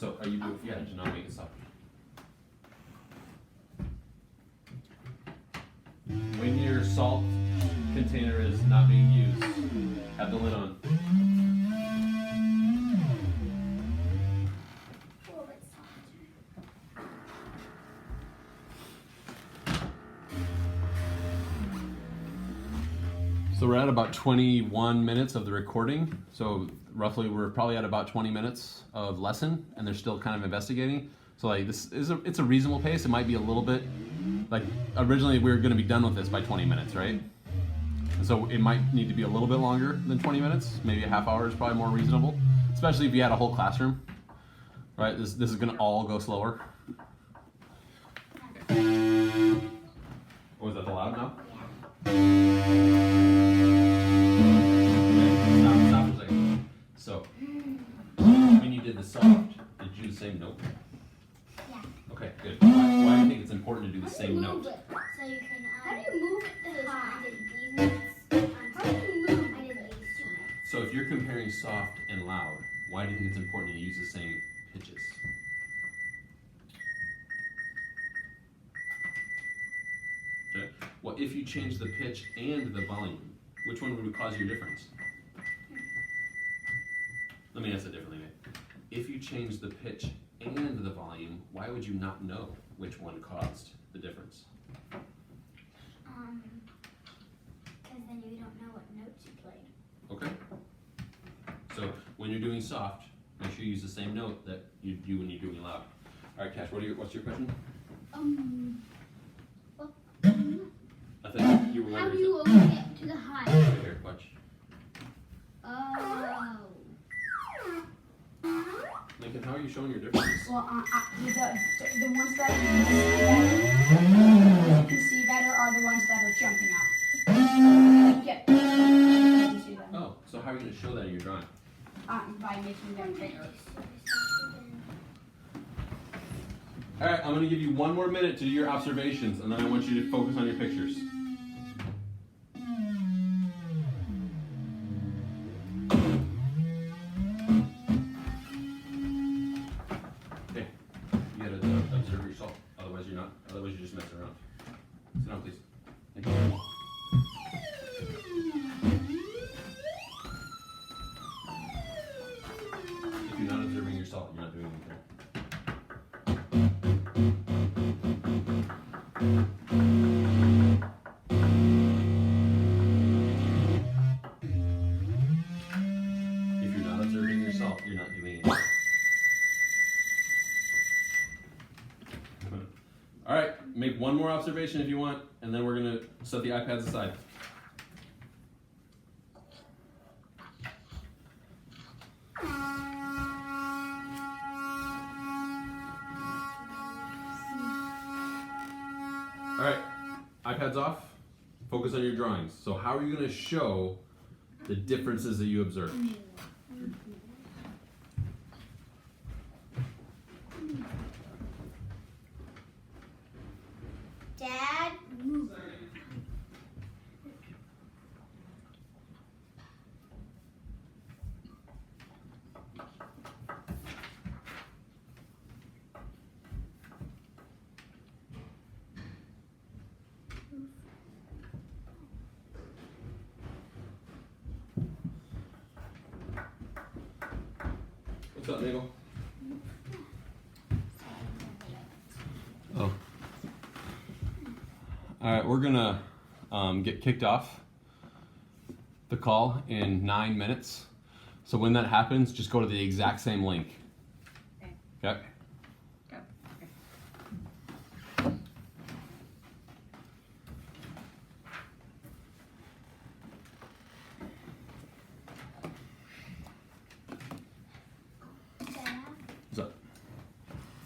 So are you doing, yeah, do not make it soft. When your salt container is not being used, have the lid on. So we're at about 21 minutes of the recording. So roughly we're probably at about 20 minutes of lesson, and they're still kind of investigating. So like this is it's a reasonable pace. It might be a little bit, like originally we were going to be done with this by 20 minutes, right? And so it might need to be a little bit longer than 20 minutes. Maybe a half hour is probably more reasonable, especially if you had a whole classroom, right? This is going to all go slower. Oh, is that loud now? Stop for a second. So, when you did the soft, did you do the same note? Yeah. Okay, good. Why do you think it's important to do the same note? So you can, how do you move it? I did these notes. How do you move? I did these two notes. So if you're comparing soft and loud, why do you think it's important to use the same pitches? Okay. Well, if you change the pitch and the volume, which one would cause your difference? Let me ask it differently. If you change the pitch and the volume, why would you not know which one caused the difference? Because then you don't know what notes you played. Okay. So when you're doing soft, make sure you use the same note that you do when you're doing loud. All right, Cash, what's your question? I think you were How wondering. do you open it to the high? Right here, watch. Oh. Lincoln, how are you showing your difference? Well, the ones that you can see better are the ones that are jumping out. Yeah. You can see them. Oh, so how are you going to show that in your drawing? By making them bigger. All right, I'm going to give you one more minute to do your observations, and then I want you to focus on your pictures. Okay, you got to observe yourself. Otherwise, you're not. Otherwise, you're just messing around. Sit down, please. Thank you. If you're not observing yourself, you're not doing anything. If you're not observing yourself, you're not doing anything. All right, make one more observation if you want, and then we're going to set the iPads aside. All right, iPads off. Focus on your drawings. So how are you going to show the differences that you observe? Dad, move. What's up, Nagel? Oh. All right, we're gonna get kicked off the call in 9 minutes. So when that happens, just go to the exact same link. Okay? Go. Dad, What's up?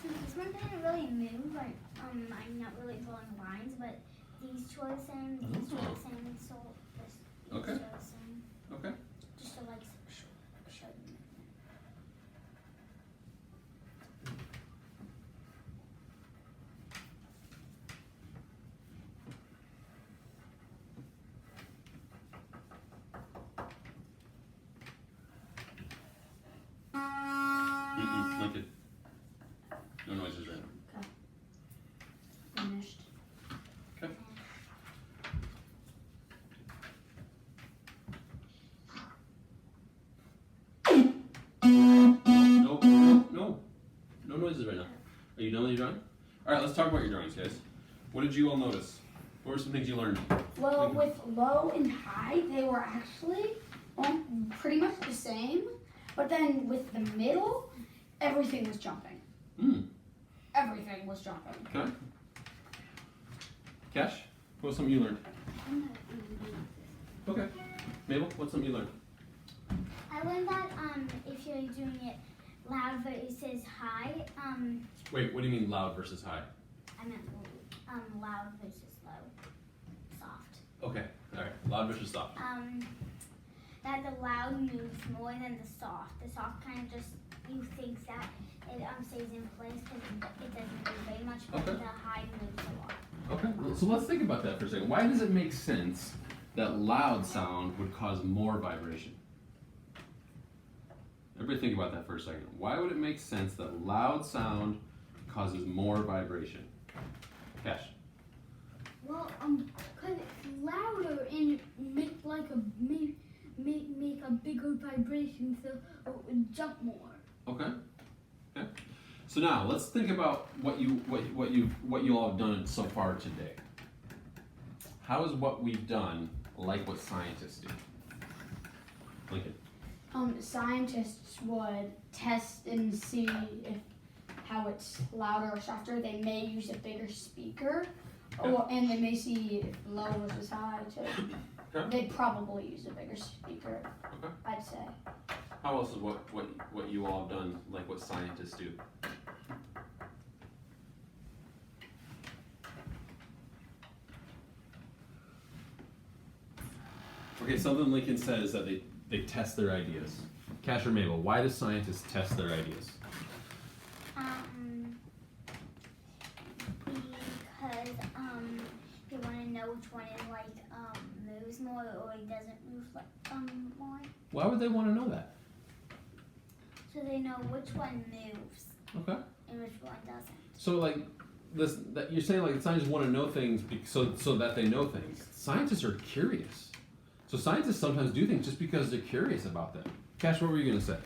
so this one didn't really move. Like, I'm not really drawing lines, but these two are the same. These two are the same. So this Okay. two are the same. Okay. Just to like show them. Like it. you done with your drawing? All right, let's talk about your drawings, guys. What did you all notice? What were some things you learned? Well, with low and high, they were actually pretty much the same. But then with the middle, everything was jumping. Everything was jumping. Okay. Cash, what was something you learned? I'm not really good at this. Okay. Mabel, what's something you learned? I learned that if you're doing it loud versus high, Wait, what do you mean loud versus high? I meant loud versus low, soft. Okay, all right. Loud versus soft. That the loud moves more than the soft. The soft kind of just, you think that it stays in place because it doesn't move very much, but Okay. the high moves a lot. Okay, well, so let's think about that for a second. Why does it make sense that loud sound would cause more vibration? Everybody think about that for a second. Why would it make sense that loud sound causes more vibration? Cash. Well, cause it's louder and it make like a make a bigger vibration, so it would jump more. Okay. Okay. So now let's think about what you all have done so far today. How is what we've done like what scientists do? Lincoln. Scientists would test and see if how it's louder or softer. They may use a bigger speaker, and they may see if low versus high too. Okay. They'd probably use a bigger speaker. Okay. I'd say. How else is what you all have done like what scientists do? Okay, something Lincoln said is that they test their ideas. Cash or Mabel, why do scientists test their ideas? Because they want to know which one is moves more or it doesn't move more, Why would they want to know that? so they know which one moves Okay. and which one doesn't. So like that you're saying like scientists want to know things so that they know things. Scientists are curious. So scientists sometimes do things just because they're curious about them. Cash, what were you gonna say?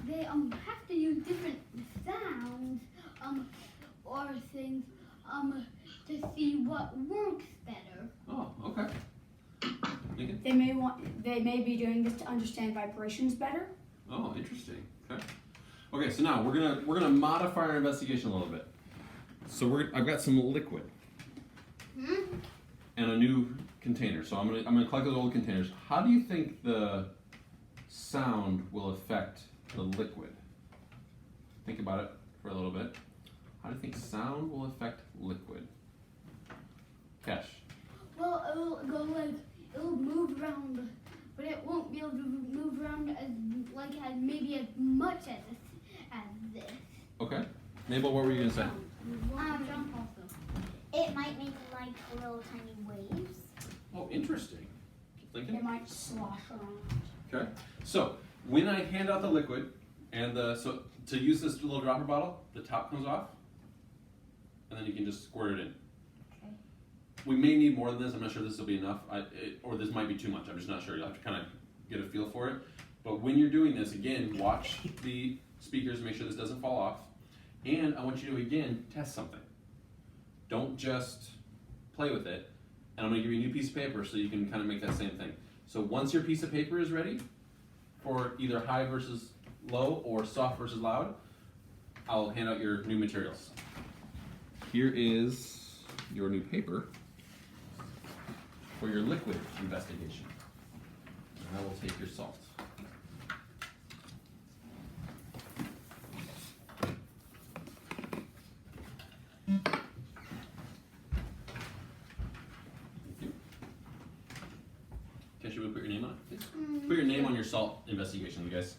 They have to use different sounds or things to see what works better. Oh, okay. Lincoln? They may be doing this to understand vibrations better. Oh, interesting. Okay. Okay, so now we're gonna modify our investigation a little bit. So I've got some liquid and a new container. So I'm gonna collect those old containers. How do you think the sound will affect the liquid? Think about it for a little bit. How do you think sound will affect liquid? Cash. Well, it'll move around, but it won't be able to move around as much as this. Okay. Mabel, what were you gonna say? It might make like little tiny waves. Oh, interesting. Lincoln? It might slosh around. Okay. So when I hand out the liquid, and so to use this little dropper bottle, the top comes off, and then you can just squirt it in. Okay. We may need more than this. I'm not sure this will be enough, or this might be too much. I'm just not sure. You'll have to kind of get a feel for it. But when you're doing this, again, watch the speakers, make sure this doesn't fall off. And I want you to, again, test something. Don't just play with it. And I'm going to give you a new piece of paper so you can kind of make that same thing. So once your piece of paper is ready for either high versus low or soft versus loud, I'll hand out your new materials. Here is your new paper for your liquid investigation. And I will take your salt. Cash, you want to put your name on it, please? Put your name on your salt investigation, you guys.